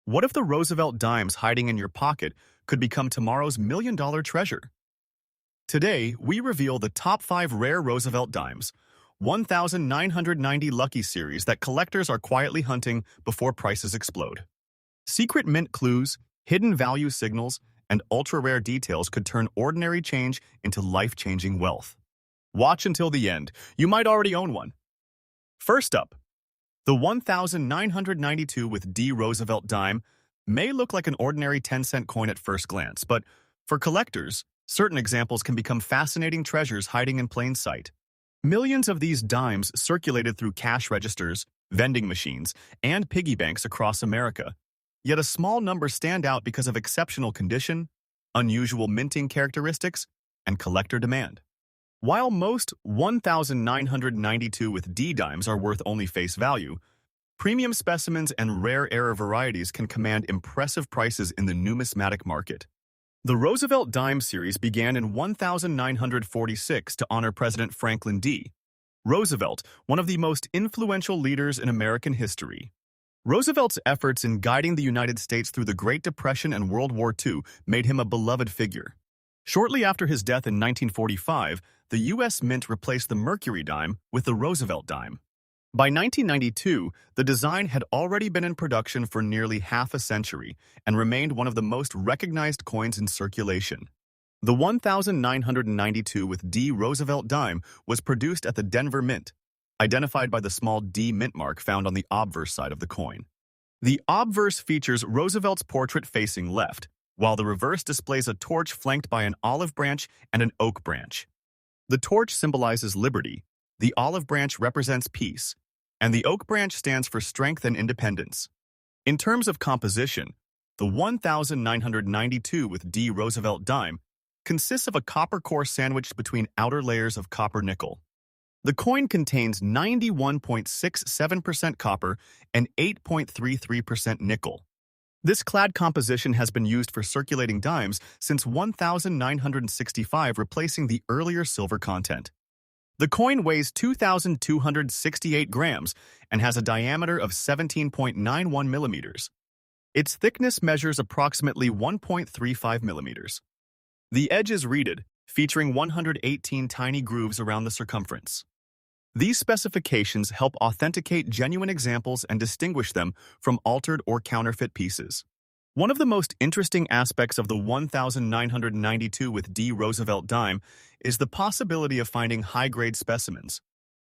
What if the Roosevelt dimes hiding in your pocket could become tomorrow's million-dollar treasure? Today, we reveal the top 5 rare Roosevelt dimes, 1,990 lucky series that collectors are quietly hunting before prices explode. Secret mint clues, hidden value signals, and ultra-rare details could turn ordinary change into life-changing wealth. Watch until the end. You might already own one. First up, the 1,992 with D Roosevelt dime may look like an ordinary 10-cent coin at first glance, but for collectors, certain examples can become fascinating treasures hiding in plain sight. Millions of these dimes circulated through cash registers, vending machines, and piggy banks across America. Yet a small number stand out because of exceptional condition, unusual minting characteristics, and collector demand. While most 1,992 with D dimes are worth only face value, premium specimens and rare error varieties can command impressive prices in the numismatic market. The Roosevelt dime series began in 1946 to honor President Franklin D. Roosevelt, one of the most influential leaders in American history. Roosevelt's efforts in guiding the United States through the Great Depression and World War II made him a beloved figure. Shortly after his death in 1945, the U.S. Mint replaced the Mercury dime with the Roosevelt dime. By 1992, the design had already been in production for nearly half a century and remained one of the most recognized coins in circulation. The 1,992 with D Roosevelt dime was produced at the Denver Mint, identified by the small D mint mark found on the obverse side of the coin. The obverse features Roosevelt's portrait facing left, while the reverse displays a torch flanked by an olive branch and an oak branch. The torch symbolizes liberty, the olive branch represents peace, and the oak branch stands for strength and independence. In terms of composition, the 1,992 with D Roosevelt dime consists of a copper core sandwiched between outer layers of copper nickel. The coin contains 91.67% copper and 8.33% nickel. This clad composition has been used for circulating dimes since 1965, replacing the earlier silver content. The coin weighs 2,268 grams and has a diameter of 17.91 millimeters. Its thickness measures approximately 1.35 millimeters. The edge is reeded, featuring 118 tiny grooves around the circumference. These specifications help authenticate genuine examples and distinguish them from altered or counterfeit pieces. One of the most interesting aspects of the 1,992 with D Roosevelt dime is the possibility of finding high-grade specimens.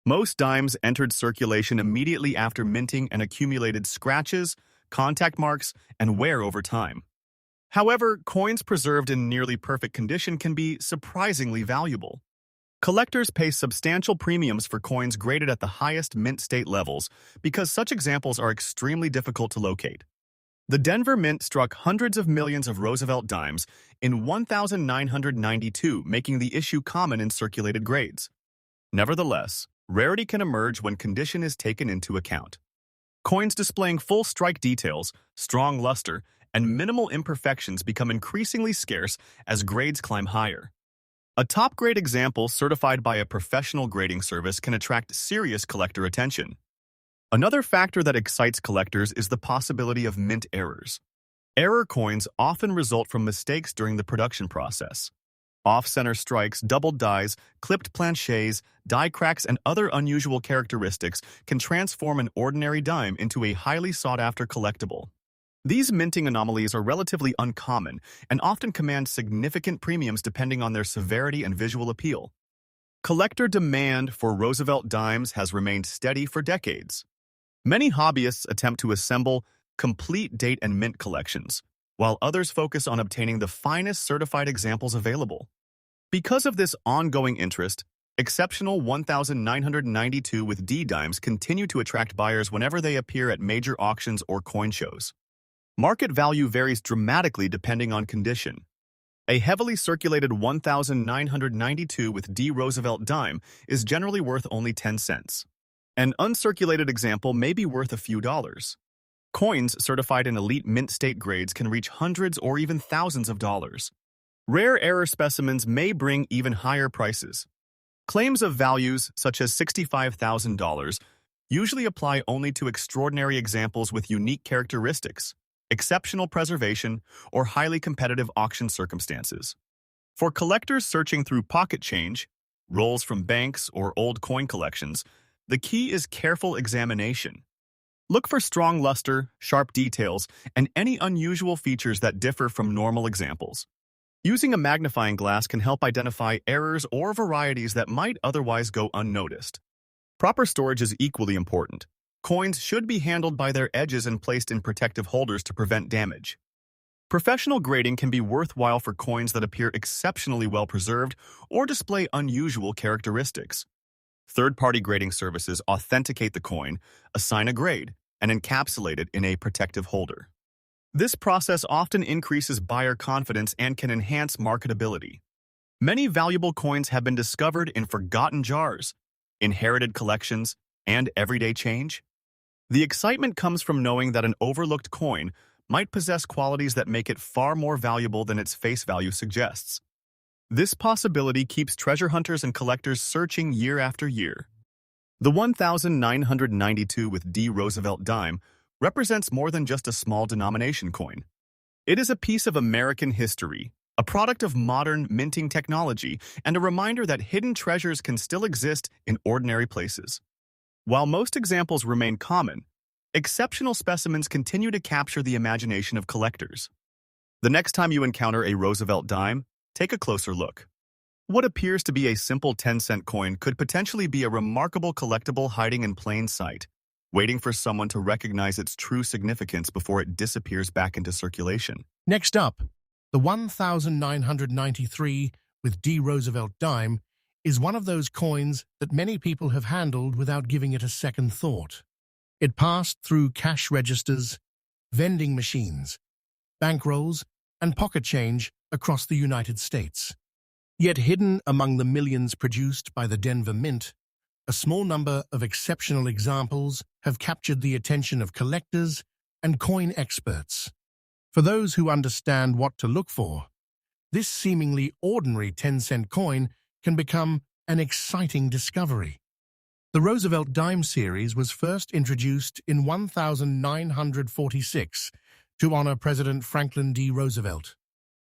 Most dimes entered circulation immediately after minting and accumulated scratches, contact marks, and wear over time. However, coins preserved in nearly perfect condition can be surprisingly valuable. Collectors pay substantial premiums for coins graded at the highest mint state levels because such examples are extremely difficult to locate. The Denver Mint struck hundreds of millions of Roosevelt dimes in 1992, making the issue common in circulated grades. Nevertheless, rarity can emerge when condition is taken into account. Coins displaying full strike details, strong luster, and minimal imperfections become increasingly scarce as grades climb higher. A top-grade example certified by a professional grading service can attract serious collector attention. Another factor that excites collectors is the possibility of mint errors. Error coins often result from mistakes during the production process. Off-center strikes, doubled dies, clipped planchets, die cracks, and other unusual characteristics can transform an ordinary dime into a highly sought-after collectible. These minting anomalies are relatively uncommon and often command significant premiums depending on their severity and visual appeal. Collector demand for Roosevelt dimes has remained steady for decades. Many hobbyists attempt to assemble complete date and mint collections, while others focus on obtaining the finest certified examples available. Because of this ongoing interest, exceptional 1,992 with D dimes continue to attract buyers whenever they appear at major auctions or coin shows. Market value varies dramatically depending on condition. A heavily circulated 1,992 with D Roosevelt dime is generally worth only 10 cents. An uncirculated example may be worth a few dollars. Coins certified in elite mint state grades can reach hundreds or even thousands of dollars. Rare error specimens may bring even higher prices. Claims of values, such as $65,000, usually apply only to extraordinary examples with unique characteristics. exceptional preservation, or highly competitive auction circumstances. For collectors searching through pocket change, rolls from banks, or old coin collections, the key is careful examination. Look for strong luster, sharp details, and any unusual features that differ from normal examples. Using a magnifying glass can help identify errors or varieties that might otherwise go unnoticed. Proper storage is equally important. Coins should be handled by their edges and placed in protective holders to prevent damage. Professional grading can be worthwhile for coins that appear exceptionally well preserved or display unusual characteristics. Third-party grading services authenticate the coin, assign a grade, and encapsulate it in a protective holder. This process often increases buyer confidence and can enhance marketability. Many valuable coins have been discovered in forgotten jars, inherited collections, and everyday change. The excitement comes from knowing that an overlooked coin might possess qualities that make it far more valuable than its face value suggests. This possibility keeps treasure hunters and collectors searching year after year. The 1992 with D. Roosevelt dime represents more than just a small denomination coin. It is a piece of American history, a product of modern minting technology, and a reminder that hidden treasures can still exist in ordinary places. While most examples remain common, exceptional specimens continue to capture the imagination of collectors. The next time you encounter a Roosevelt dime, take a closer look. What appears to be a simple 10-cent coin could potentially be a remarkable collectible hiding in plain sight, waiting for someone to recognize its true significance before it disappears back into circulation. Next up, the 1993 with D. Roosevelt dime is one of those coins that many people have handled without giving it a second thought. It passed through cash registers, vending machines, bankrolls, and pocket change across the United States. Yet hidden among the millions produced by the Denver Mint, a small number of exceptional examples have captured the attention of collectors and coin experts. For those who understand what to look for, this seemingly ordinary 10-cent coin can become an exciting discovery. The Roosevelt dime series was first introduced in 1946 to honor President Franklin D. Roosevelt.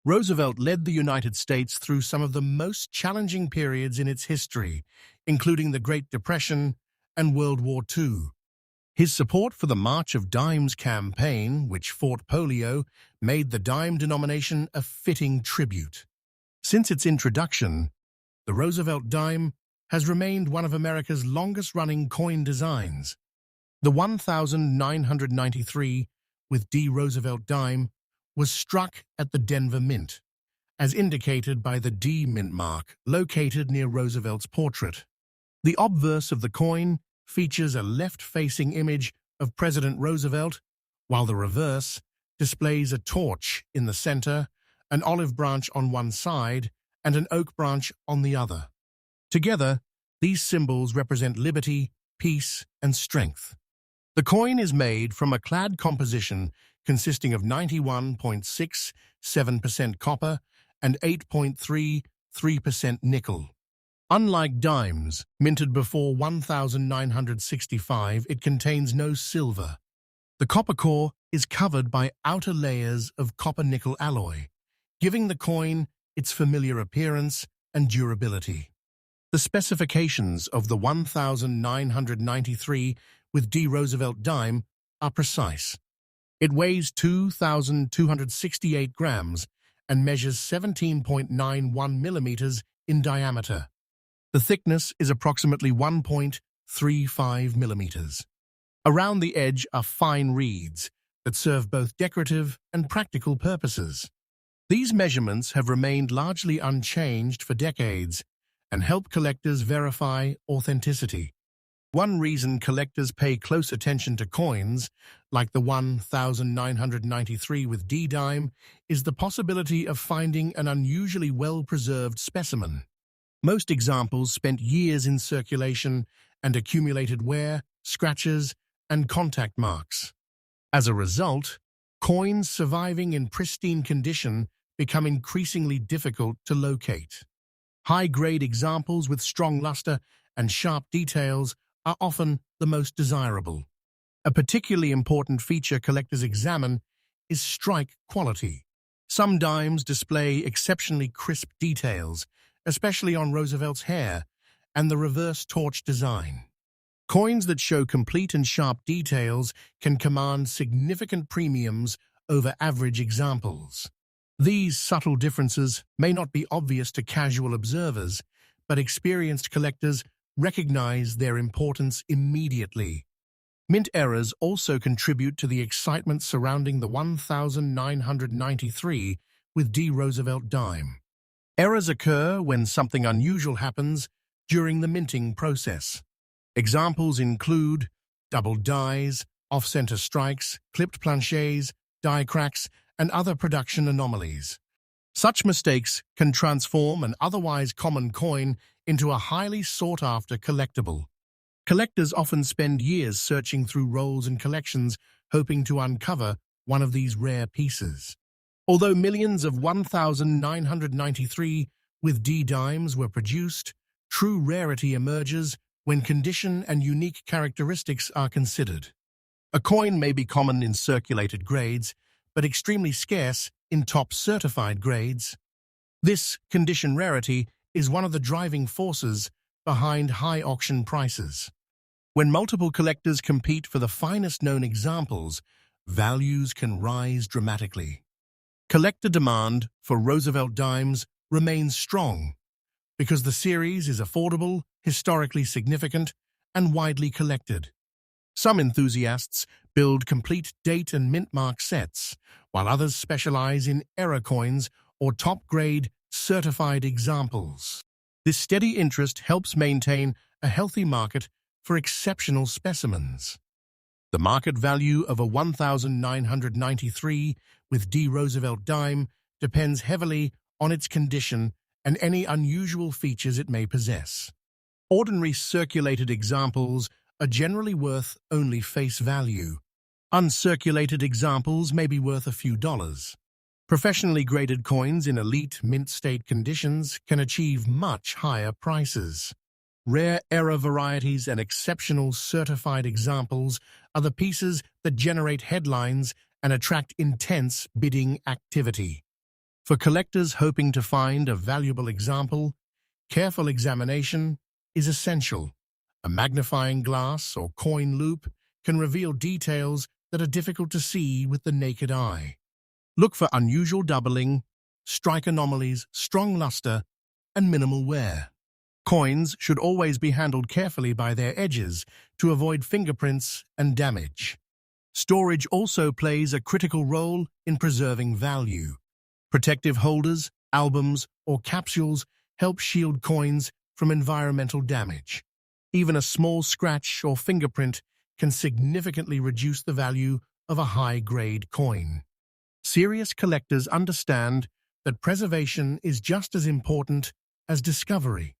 Roosevelt led the United States through some of the most challenging periods in its history, including the Great Depression and World War II. His support for the March of Dimes campaign, which fought polio, made the dime denomination a fitting tribute. Since its introduction, the Roosevelt dime has remained one of America's longest-running coin designs. The 1993 with D. Roosevelt dime was struck at the Denver Mint, as indicated by the D mint mark located near Roosevelt's portrait. The obverse of the coin features a left-facing image of President Roosevelt, while the reverse displays a torch in the center, an olive branch on one side, and an oak branch on the other. Together, these symbols represent liberty, peace, and strength. The coin is made from a clad composition consisting of 91.67% copper and 8.33% nickel. Unlike dimes, minted before 1965, it contains no silver. The copper core is covered by outer layers of copper-nickel alloy, giving the coin its familiar appearance and durability. The specifications of the 1993 with D. Roosevelt dime are precise. It weighs 2,268 grams and measures 17.91 millimeters in diameter. The thickness is approximately 1.35 millimeters. Around the edge are fine reeds that serve both decorative and practical purposes. These measurements have remained largely unchanged for decades and help collectors verify authenticity. One reason collectors pay close attention to coins, like the 1993 with D dime, is the possibility of finding an unusually well-preserved specimen. Most examples spent years in circulation and accumulated wear, scratches, and contact marks. As a result, coins surviving in pristine condition become increasingly difficult to locate. High-grade examples with strong luster and sharp details are often the most desirable. A particularly important feature collectors examine is strike quality. Some dimes display exceptionally crisp details, especially on Roosevelt's hair and the reverse torch design. Coins that show complete and sharp details can command significant premiums over average examples. These subtle differences may not be obvious to casual observers, but experienced collectors recognize their importance immediately. Mint errors also contribute to the excitement surrounding the 1993 with D. Roosevelt dime. Errors occur when something unusual happens during the minting process. Examples include double dies, off-center strikes, clipped planchets, die cracks, and other production anomalies. Such mistakes can transform an otherwise common coin into a highly sought-after collectible. Collectors often spend years searching through rolls and collections, hoping to uncover one of these rare pieces. Although millions of 1993 with D dimes were produced, true rarity emerges when condition and unique characteristics are considered. A coin may be common in circulated grades, but extremely scarce in top certified grades. This condition rarity is one of the driving forces behind high auction prices. When multiple collectors compete for the finest known examples, values can rise dramatically. Collector demand for Roosevelt dimes remains strong because the series is affordable, historically significant, and widely collected. Some enthusiasts build complete date and mint mark sets, while others specialize in error coins or top-grade certified examples. This steady interest helps maintain a healthy market for exceptional specimens. The market value of a 1993 with D. Roosevelt dime depends heavily on its condition and any unusual features it may possess. Ordinary circulated examples are generally worth only face value. Uncirculated examples may be worth a few dollars. Professionally graded coins in elite mint state conditions can achieve much higher prices. Rare error varieties and exceptional certified examples are the pieces that generate headlines and attract intense bidding activity. For collectors hoping to find a valuable example, careful examination is essential. A magnifying glass or coin loop can reveal details that are difficult to see with the naked eye. Look for unusual doubling, strike anomalies, strong luster, and minimal wear. Coins should always be handled carefully by their edges to avoid fingerprints and damage. Storage also plays a critical role in preserving value. Protective holders, albums, or capsules help shield coins from environmental damage. Even a small scratch or fingerprint can significantly reduce the value of a high-grade coin. Serious collectors understand that preservation is just as important as discovery.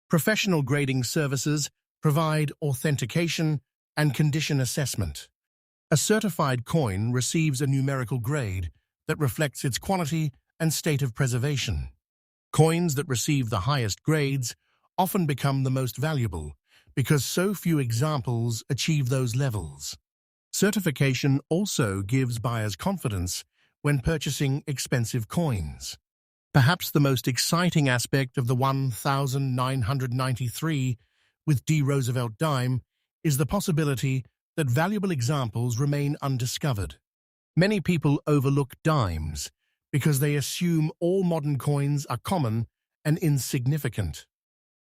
Professional grading services provide authentication and condition assessment. A certified coin receives a numerical grade that reflects its quality and state of preservation. Coins that receive the highest grades often become the most valuable because so few examples achieve those levels. Certification also gives buyers confidence when purchasing expensive coins. Perhaps the most exciting aspect of the 1993 with D. Roosevelt dime is the possibility that valuable examples remain undiscovered. Many people overlook dimes because they assume all modern coins are common and insignificant.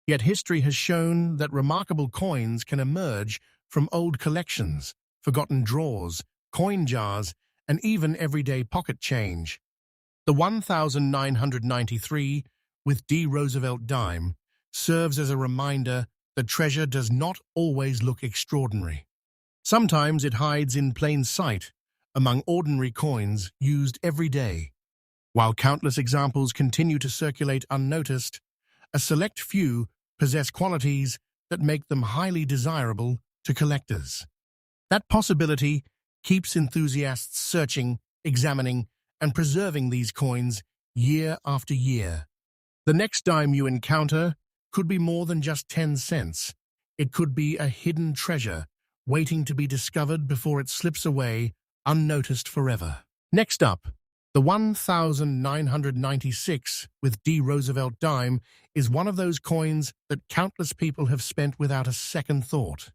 Yet history has shown that remarkable coins can emerge from old collections, forgotten drawers, coin jars, and even everyday pocket change. The 1993 with D. Roosevelt dime serves as a reminder that treasure does not always look extraordinary. Sometimes it hides in plain sight among ordinary coins used every day. While countless examples continue to circulate unnoticed, a select few possess qualities that make them highly desirable to collectors. That possibility keeps enthusiasts searching, examining, and preserving these coins year after year. The next dime you encounter could be more than just 10 cents. It could be a hidden treasure waiting to be discovered before it slips away unnoticed forever. Next up, the 1996 with D. Roosevelt dime is one of those coins that countless people have spent without a second thought.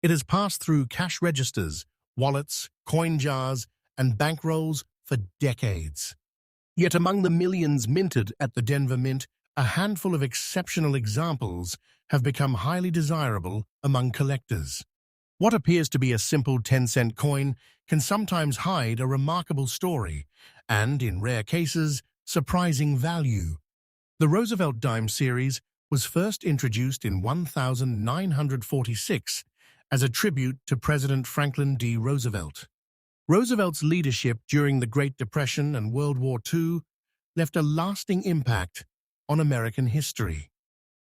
It has passed through cash registers, wallets, coin jars, and bankrolls for decades. Yet among the millions minted at the Denver Mint, a handful of exceptional examples have become highly desirable among collectors. What appears to be a simple 10-cent coin can sometimes hide a remarkable story and, in rare cases, surprising value. The Roosevelt dime series was first introduced in 1946 as a tribute to President Franklin D. Roosevelt. Roosevelt's leadership during the Great Depression and World War II left a lasting impact on American history.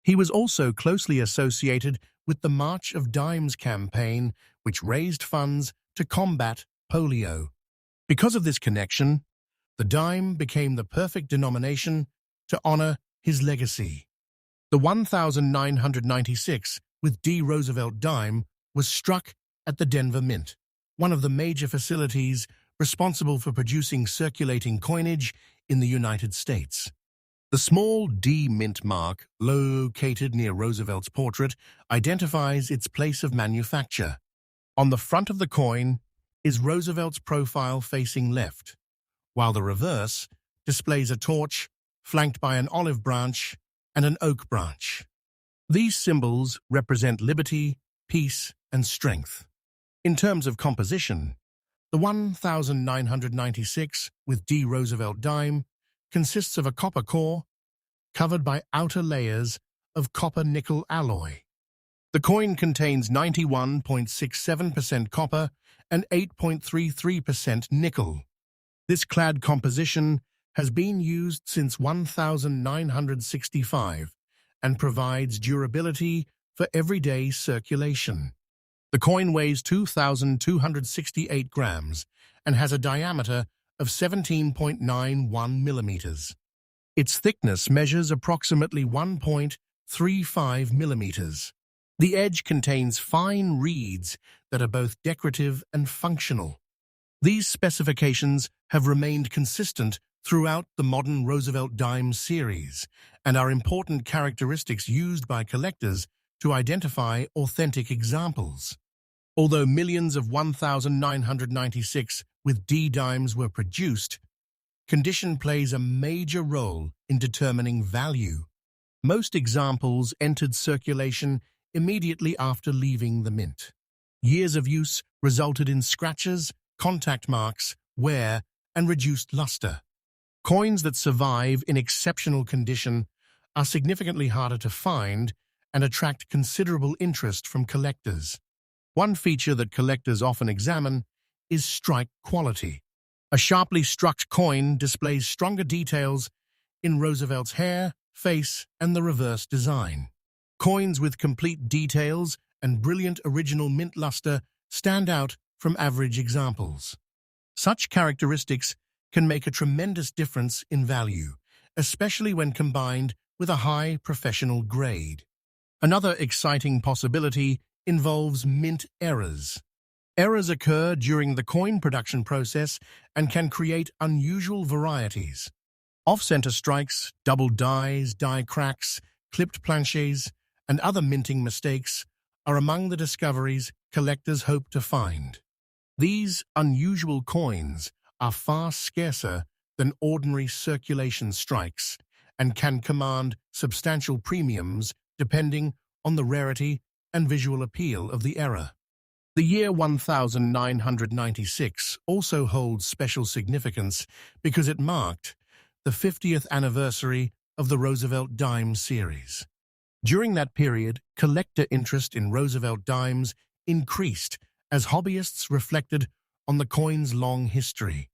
He was also closely associated with the March of Dimes campaign, which raised funds to combat polio. Because of this connection, the dime became the perfect denomination to honor his legacy. The 1996 with D. Roosevelt dime was struck at the Denver Mint, one of the major facilities responsible for producing circulating coinage in the United States. The small D mint mark, located near Roosevelt's portrait, identifies its place of manufacture. On the front of the coin is Roosevelt's profile facing left, while the reverse displays a torch flanked by an olive branch and an oak branch. These symbols represent liberty, peace, and strength. In terms of composition, the 1996 with D. Roosevelt dime consists of a copper core covered by outer layers of copper-nickel alloy. The coin contains 91.67% copper and 8.33% nickel. This clad composition has been used since 1965 and provides durability for everyday circulation. The coin weighs 2,268 grams and has a diameter of 17.91 millimeters. Its thickness measures approximately 1.35 millimeters. The edge contains fine reeds that are both decorative and functional. These specifications have remained consistent throughout the modern Roosevelt dime series and are important characteristics used by collectors to identify authentic examples. Although millions of 1996 with D dimes were produced, condition plays a major role in determining value. Most examples entered circulation immediately after leaving the mint. Years of use resulted in scratches, contact marks, wear, and reduced luster. Coins that survive in exceptional condition are significantly harder to find and attract considerable interest from collectors. One feature that collectors often examine is strike quality. A sharply struck coin displays stronger details in Roosevelt's hair, face, and the reverse design. Coins with complete details and brilliant original mint luster stand out from average examples. Such characteristics can make a tremendous difference in value, especially when combined with a high professional grade. Another exciting possibility involves mint errors. Errors occur during the coin production process and can create unusual varieties. Off-center strikes, double dies, die cracks, clipped planches, and other minting mistakes are among the discoveries collectors hope to find. These unusual coins are far scarcer than ordinary circulation strikes and can command substantial premiums depending on the rarity and visual appeal of the error. The year 1996 also holds special significance because it marked the 50th anniversary of the Roosevelt dime series. During that period, collector interest in Roosevelt dimes increased as hobbyists reflected on the coin's long history.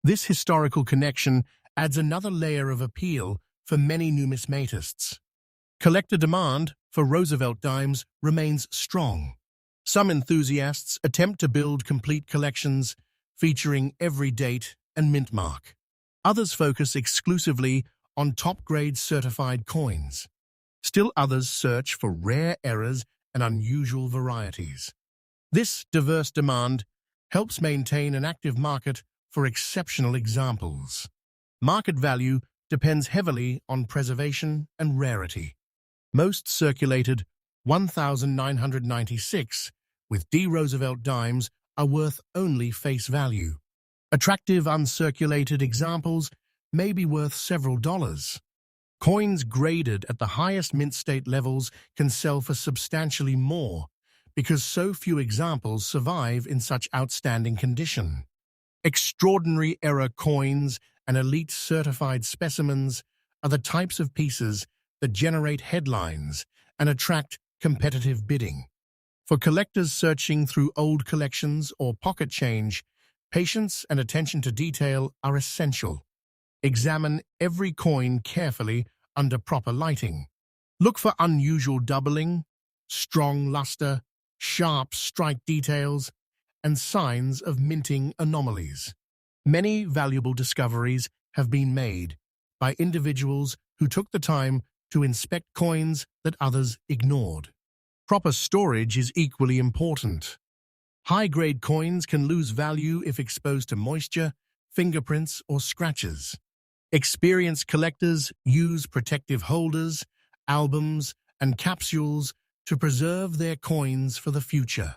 This historical connection adds another layer of appeal for many numismatists. Collector demand for Roosevelt dimes remains strong. Some enthusiasts attempt to build complete collections featuring every date and mint mark. Others focus exclusively on top-grade certified coins. Still others search for rare errors and unusual varieties. This diverse demand helps maintain an active market for exceptional examples. Market value depends heavily on preservation and rarity. Most circulated 1,996 with D. Roosevelt dimes are worth only face value. Attractive uncirculated examples may be worth several dollars. Coins graded at the highest mint state levels can sell for substantially more because so few examples survive in such outstanding condition. Extraordinary error coins and elite certified specimens are the types of pieces that generate headlines and attract competitive bidding. For collectors searching through old collections or pocket change, patience and attention to detail are essential. Examine every coin carefully under proper lighting. Look for unusual doubling, strong luster, sharp strike details, and signs of minting anomalies. Many valuable discoveries have been made by individuals who took the time to inspect coins that others ignored. Proper storage is equally important. High-grade coins can lose value if exposed to moisture, fingerprints, or scratches. Experienced collectors use protective holders, albums, and capsules to preserve their coins for the future.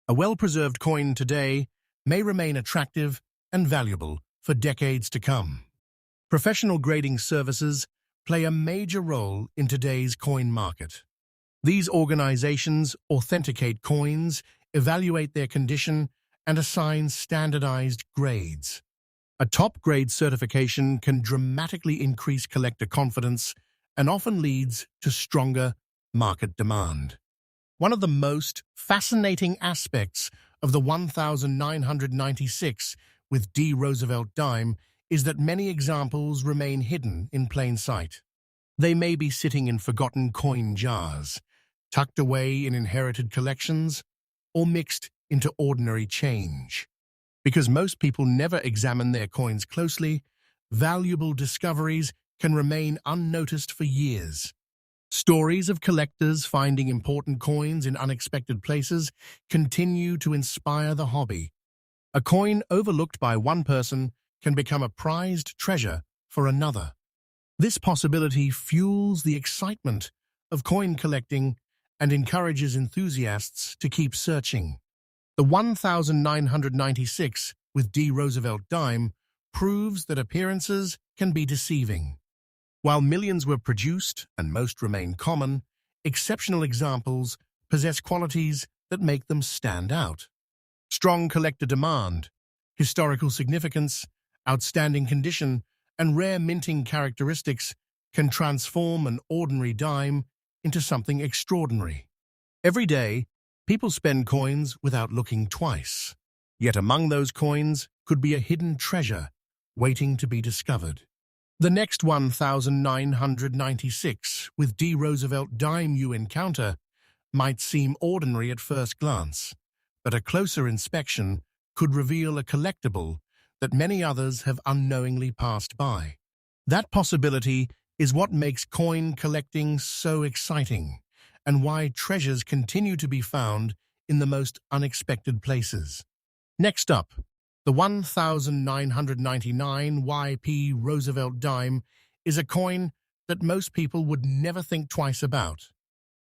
A well-preserved coin today may remain attractive and valuable for decades to come. Professional grading services play a major role in today's coin market. These organizations authenticate coins, evaluate their condition, and assign standardized grades. A top-grade certification can dramatically increase collector confidence and often leads to stronger market demand. One of the most fascinating aspects of the 1996 with D. Roosevelt dime is that many examples remain hidden in plain sight. They may be sitting in forgotten coin jars, tucked away in inherited collections, or mixed into ordinary change. Because most people never examine their coins closely, valuable discoveries can remain unnoticed for years. Stories of collectors finding important coins in unexpected places continue to inspire the hobby. A coin overlooked by one person can become a prized treasure for another. This possibility fuels the excitement of coin collecting and encourages enthusiasts to keep searching. The 1996 with D. Roosevelt dime proves that appearances can be deceiving. While millions were produced and most remain common, exceptional examples possess qualities that make them stand out. Strong collector demand, historical significance, outstanding condition, and rare minting characteristics can transform an ordinary dime into something extraordinary. Every day, people spend coins without looking twice. Yet among those coins could be a hidden treasure waiting to be discovered. The next 1996 with D. Roosevelt dime you encounter might seem ordinary at first glance, but a closer inspection could reveal a collectible that many others have unknowingly passed by. That possibility is what makes coin collecting so exciting, and why treasures continue to be found in the most unexpected places. Next up, the 1999 YP Roosevelt dime is a coin that most people would never think twice about.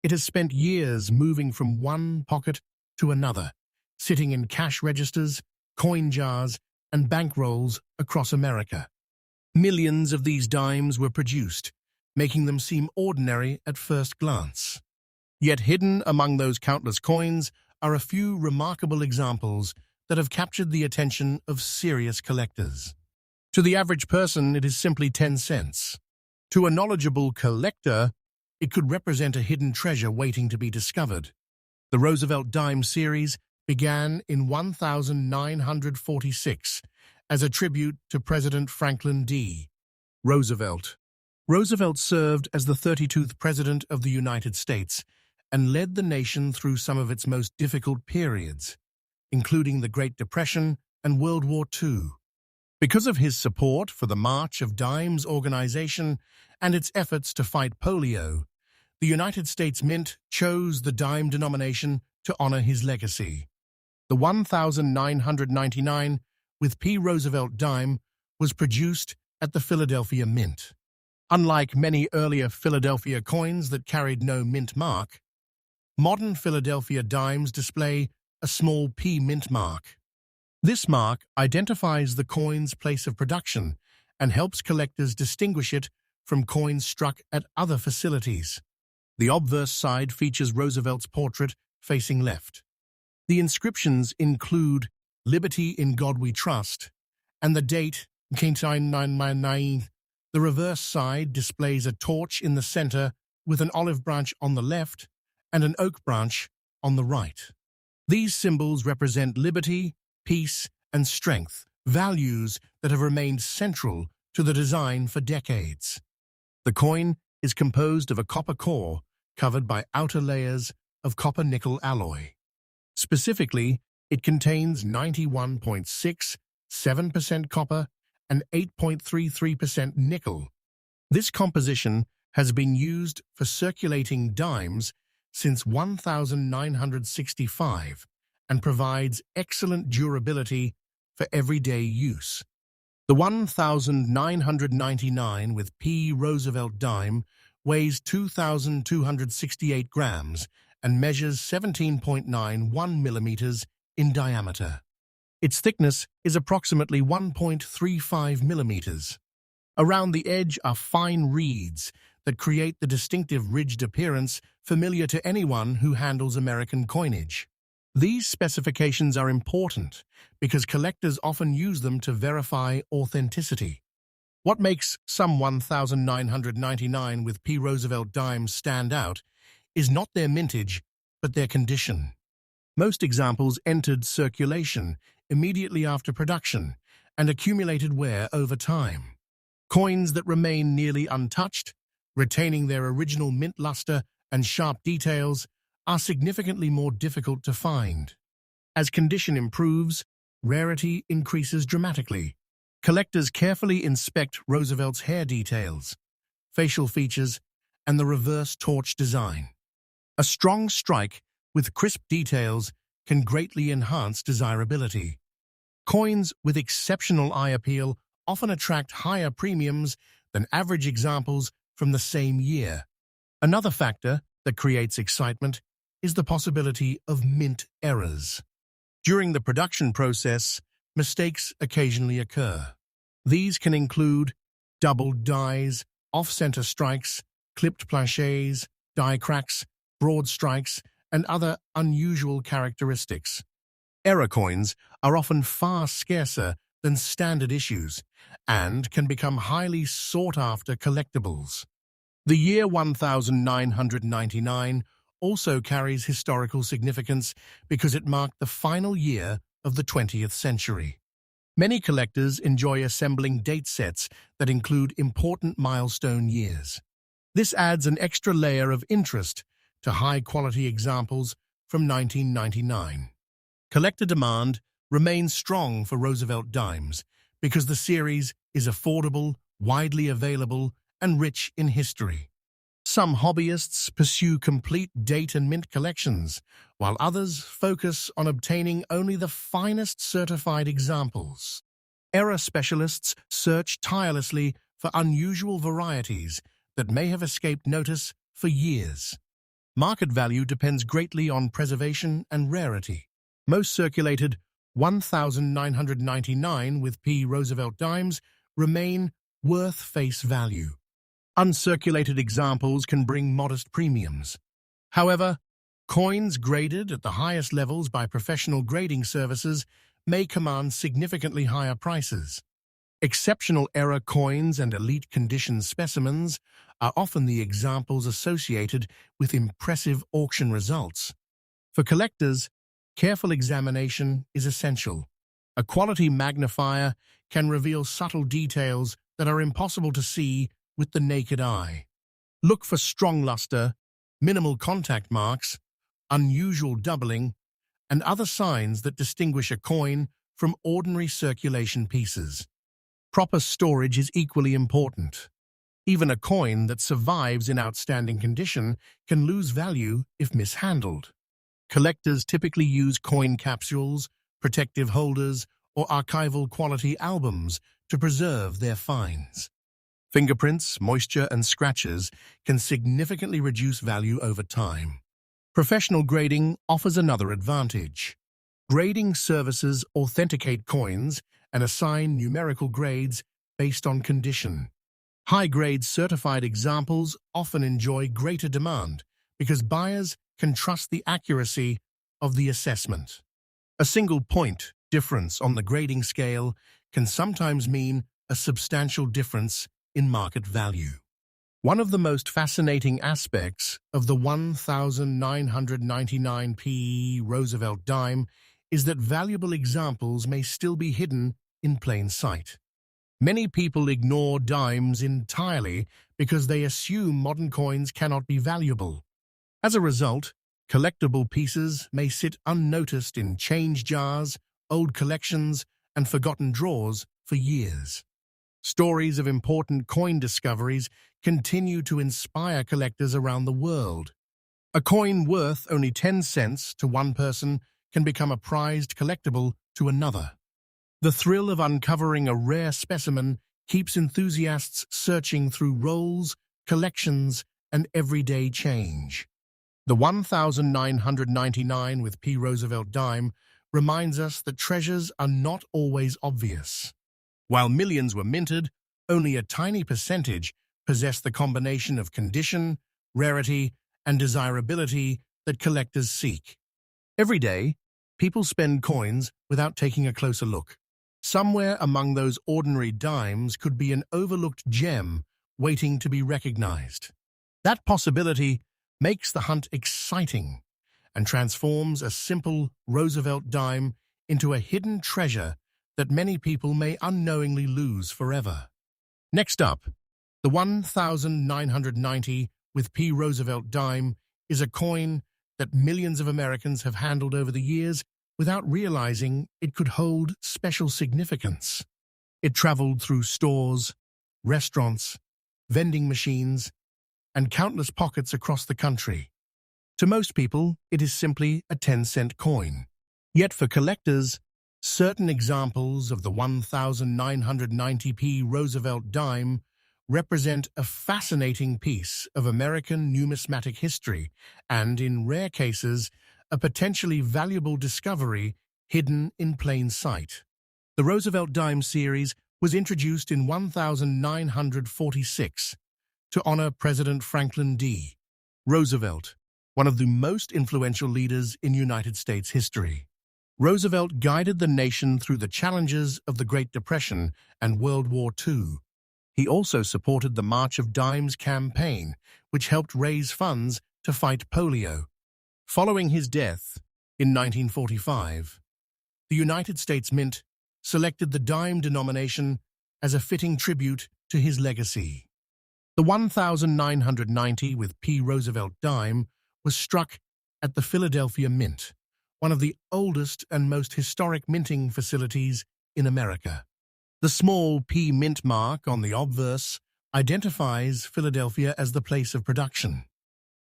It has spent years moving from one pocket to another, sitting in cash registers, coin jars, and bankrolls across America. Millions of these dimes were produced, making them seem ordinary at first glance. Yet hidden among those countless coins are a few remarkable examples that have captured the attention of serious collectors. To the average person, it is simply 10 cents. To a knowledgeable collector, it could represent a hidden treasure waiting to be discovered. The Roosevelt dime series began in 1946 as a tribute to President Franklin D. Roosevelt. Roosevelt served as the 32nd President of the United States and led the nation through some of its most difficult periods, including the Great Depression and World War II. Because of his support for the March of Dimes organization and its efforts to fight polio, the United States Mint chose the dime denomination to honor his legacy. The 1999 with P. Roosevelt dime was produced at the Philadelphia Mint. Unlike many earlier Philadelphia coins that carried no mint mark, modern Philadelphia dimes display a small P mint mark. This mark identifies the coin's place of production and helps collectors distinguish it from coins struck at other facilities. The obverse side features Roosevelt's portrait facing left. The inscriptions include "Liberty in God We Trust" and the date 999. The reverse side displays a torch in the center with an olive branch on the left and an oak branch on the right. These symbols represent liberty, peace, and strength, values that have remained central to the design for decades. The coin is composed of a copper core covered by outer layers of copper-nickel alloy. Specifically, it contains 91.67% copper and 8.33% nickel. This composition has been used for circulating dimes since 1965 and provides excellent durability for everyday use. The 1999 with P. Roosevelt dime weighs 2,268 grams and measures 17.91 millimeters in diameter. Its thickness is approximately 1.35 millimeters. Around the edge are fine reeds that create the distinctive ridged appearance familiar to anyone who handles American coinage. These specifications are important because collectors often use them to verify authenticity. What makes some 1999 with P. Roosevelt dimes stand out is not their mintage, but their condition. Most examples entered circulation immediately after production and accumulated wear over time. Coins that remain nearly untouched, retaining their original mint luster and sharp details, are significantly more difficult to find. As condition improves, rarity increases dramatically. Collectors carefully inspect Roosevelt's hair details, facial features, and the reverse torch design. A strong strike with crisp details can greatly enhance desirability. Coins with exceptional eye appeal often attract higher premiums than average examples from the same year. Another factor that creates excitement is the possibility of mint errors. During the production process, mistakes occasionally occur. These can include doubled dies, off-center strikes, clipped plaqués, die cracks, broad strikes, and other unusual characteristics. Error coins are often far scarcer than standard issues and can become highly sought-after collectibles. The year 1999 also carries historical significance because it marked the final year of the 20th century. Many collectors enjoy assembling date sets that include important milestone years. This adds an extra layer of interest to high-quality examples from 1999. Collector demand remains strong for Roosevelt dimes because the series is affordable, widely available, and rich in history. Some hobbyists pursue complete date and mint collections, while others focus on obtaining only the finest certified examples. Error specialists search tirelessly for unusual varieties that may have escaped notice for years. Market value depends greatly on preservation and rarity. Most circulated 1999 with P. Roosevelt dimes remain worth face value. Uncirculated examples can bring modest premiums. However, coins graded at the highest levels by professional grading services may command significantly higher prices. Exceptional error coins and elite condition specimens are often the examples associated with impressive auction results. For collectors, careful examination is essential. A quality magnifier can reveal subtle details that are impossible to see with the naked eye. Look for strong luster, minimal contact marks, unusual doubling, and other signs that distinguish a coin from ordinary circulation pieces. Proper storage is equally important. Even a coin that survives in outstanding condition can lose value if mishandled. Collectors typically use coin capsules, protective holders, or archival quality albums to preserve their finds. Fingerprints, moisture, and scratches can significantly reduce value over time. Professional grading offers another advantage. Grading services authenticate coins and assign numerical grades based on condition. High-grade certified examples often enjoy greater demand because buyers can trust the accuracy of the assessment. A single point difference on the grading scale can sometimes mean a substantial difference in market value. One of the most fascinating aspects of the 1999p Roosevelt dime is that valuable examples may still be hidden in plain sight. Many people ignore dimes entirely because they assume modern coins cannot be valuable. As a result, collectible pieces may sit unnoticed in change jars, old collections, and forgotten drawers for years. Stories of important coin discoveries continue to inspire collectors around the world. A coin worth only 10 cents to one person can become a prized collectible to another. The thrill of uncovering a rare specimen keeps enthusiasts searching through rolls, collections, and everyday change. The 1999 with P. Roosevelt dime reminds us that treasures are not always obvious. While millions were minted, only a tiny percentage possessed the combination of condition, rarity, and desirability that collectors seek. Every day, people spend coins without taking a closer look. Somewhere among those ordinary dimes could be an overlooked gem waiting to be recognized. That possibility makes the hunt exciting and transforms a simple Roosevelt dime into a hidden treasure that many people may unknowingly lose forever. Next up, the 1990 with P. Roosevelt dime is a coin that millions of Americans have handled over the years without realizing it could hold special significance. It traveled through stores, restaurants, vending machines, and countless pockets across the country. To most people, it is simply a 10-cent coin. Yet for collectors, certain examples of the 1990p Roosevelt dime represent a fascinating piece of American numismatic history and, in rare cases, a potentially valuable discovery hidden in plain sight. The Roosevelt dime series was introduced in 1946 to honor President Franklin D. Roosevelt, one of the most influential leaders in United States history. Roosevelt guided the nation through the challenges of the Great Depression and World War II. He also supported the March of Dimes campaign, which helped raise funds to fight polio. Following his death in 1945, the United States Mint selected the dime denomination as a fitting tribute to his legacy. The 1990 with P. Roosevelt dime was struck at the Philadelphia Mint, one of the oldest and most historic minting facilities in America. The small P mint mark on the obverse identifies Philadelphia as the place of production.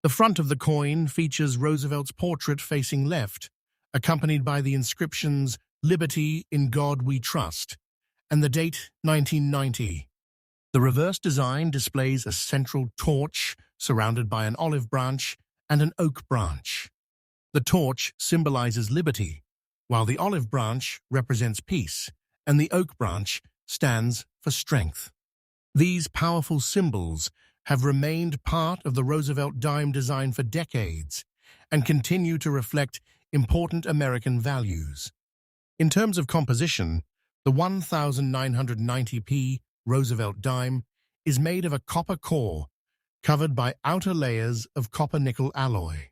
The front of the coin features Roosevelt's portrait facing left, accompanied by the inscriptions "Liberty, in God we trust," and the date 1990. The reverse design displays a central torch surrounded by an olive branch and an oak branch. The torch symbolizes liberty, while the olive branch represents peace, and the oak branch stands for strength. These powerful symbols have remained part of the Roosevelt dime design for decades and continue to reflect important American values. In terms of composition, the 1990p Roosevelt dime is made of a copper core covered by outer layers of copper-nickel alloy.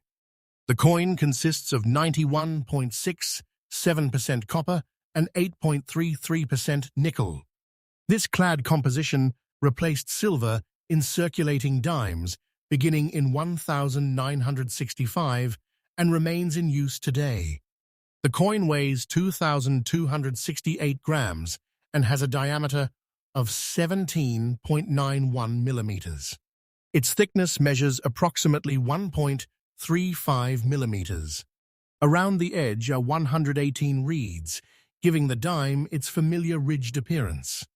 The coin consists of 91.67% copper and 8.33% nickel. This clad composition replaced silver in circulating dimes beginning in 1965 and remains in use today. The coin weighs 2,268 grams and has a diameter of 17.91 millimeters. Its thickness measures approximately 1.35 millimeters. Around the edge are 118 reeds, giving the dime its familiar ridged appearance.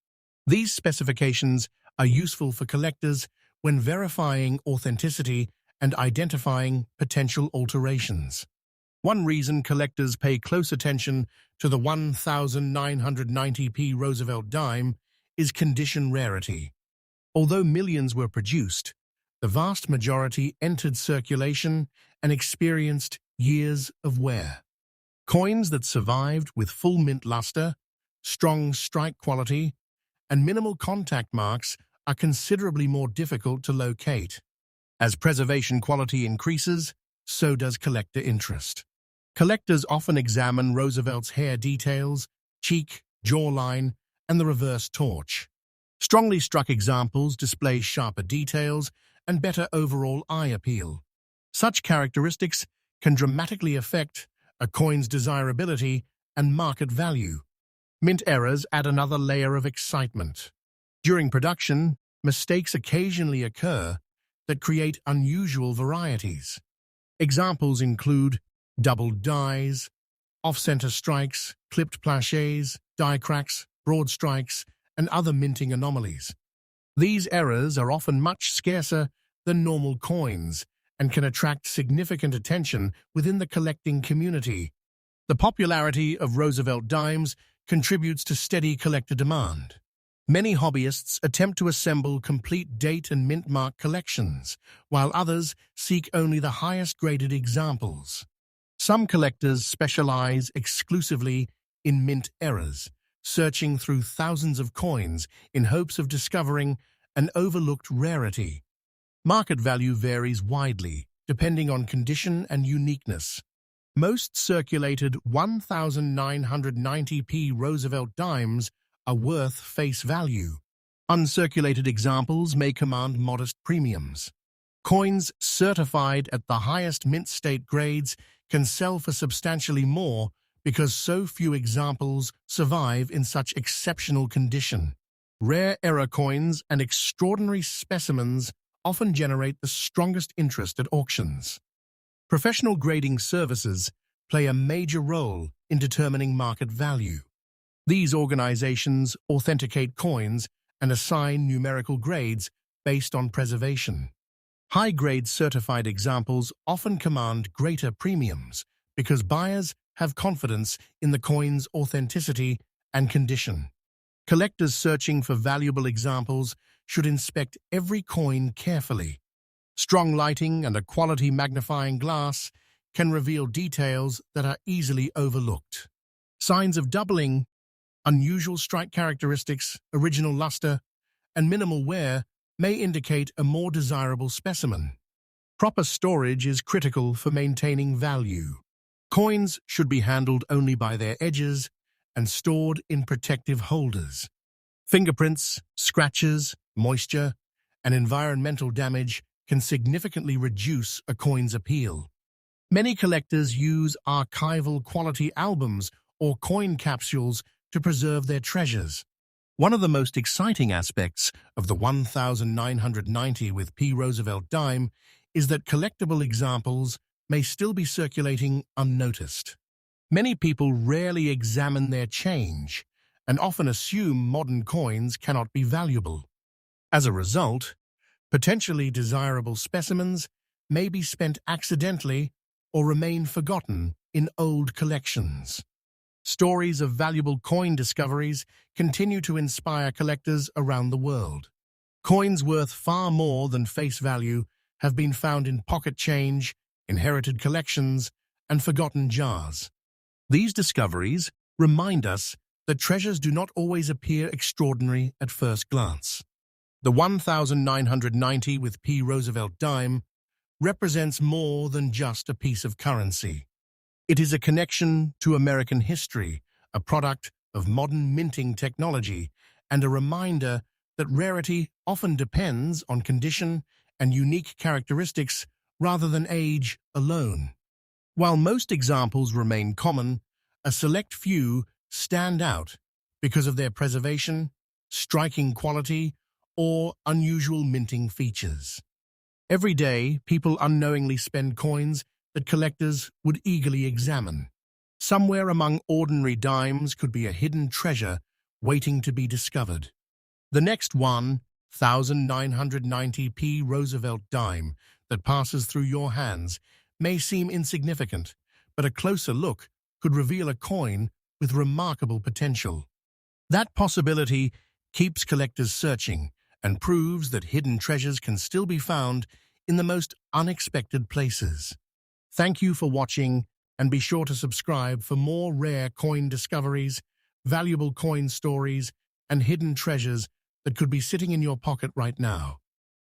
These specifications are useful for collectors when verifying authenticity and identifying potential alterations. One reason collectors pay close attention to the 1990p Roosevelt dime is condition rarity. Although millions were produced, the vast majority entered circulation and experienced years of wear. Coins that survived with full mint luster, strong strike quality, and minimal contact marks are considerably more difficult to locate. As preservation quality increases, so does collector interest. Collectors often examine Roosevelt's hair details, cheek, jawline, and the reverse torch. Strongly struck examples display sharper details and better overall eye appeal. Such characteristics can dramatically affect a coin's desirability and market value. Mint errors add another layer of excitement. During production, mistakes occasionally occur that create unusual varieties. Examples include doubled dies, off-center strikes, clipped plaqués, die cracks, broad strikes, and other minting anomalies. These errors are often much scarcer than normal coins and can attract significant attention within the collecting community. The popularity of Roosevelt dimes contributes to steady collector demand. Many hobbyists attempt to assemble complete date and mint mark collections, while others seek only the highest-graded examples. Some collectors specialize exclusively in mint errors, searching through thousands of coins in hopes of discovering an overlooked rarity. Market value varies widely, depending on condition and uniqueness. Most circulated 1990p Roosevelt dimes are worth face value. Uncirculated examples may command modest premiums. Coins certified at the highest mint state grades can sell for substantially more because so few examples survive in such exceptional condition. Rare error coins and extraordinary specimens often generate the strongest interest at auctions. Professional grading services play a major role in determining market value. These organizations authenticate coins and assign numerical grades based on preservation. High-grade certified examples often command greater premiums because buyers have confidence in the coin's authenticity and condition. Collectors searching for valuable examples should inspect every coin carefully. Strong lighting and a quality magnifying glass can reveal details that are easily overlooked. Signs of doubling, unusual strike characteristics, original luster, and minimal wear may indicate a more desirable specimen. Proper storage is critical for maintaining value. Coins should be handled only by their edges and stored in protective holders. Fingerprints, scratches, moisture, and environmental damage can significantly reduce a coin's appeal. Many collectors use archival quality albums or coin capsules to preserve their treasures. One of the most exciting aspects of the 1990 with P. Roosevelt dime is that collectible examples may still be circulating unnoticed. Many people rarely examine their change and often assume modern coins cannot be valuable. As a result, potentially desirable specimens may be spent accidentally or remain forgotten in old collections. Stories of valuable coin discoveries continue to inspire collectors around the world. Coins worth far more than face value have been found in pocket change, inherited collections, and forgotten jars. These discoveries remind us that treasures do not always appear extraordinary at first glance. The 1990 with P. Roosevelt dime represents more than just a piece of currency. It is a connection to American history, a product of modern minting technology, and a reminder that rarity often depends on condition and unique characteristics rather than age alone. While most examples remain common, a select few stand out because of their preservation, striking quality, or unusual minting features. Every day, people unknowingly spend coins that collectors would eagerly examine. Somewhere among ordinary dimes could be a hidden treasure waiting to be discovered. The next 1,990p Roosevelt dime that passes through your hands may seem insignificant, but a closer look could reveal a coin with remarkable potential. That possibility keeps collectors searching and proves that hidden treasures can still be found in the most unexpected places. Thank you for watching, and be sure to subscribe for more rare coin discoveries, valuable coin stories, and hidden treasures that could be sitting in your pocket right now.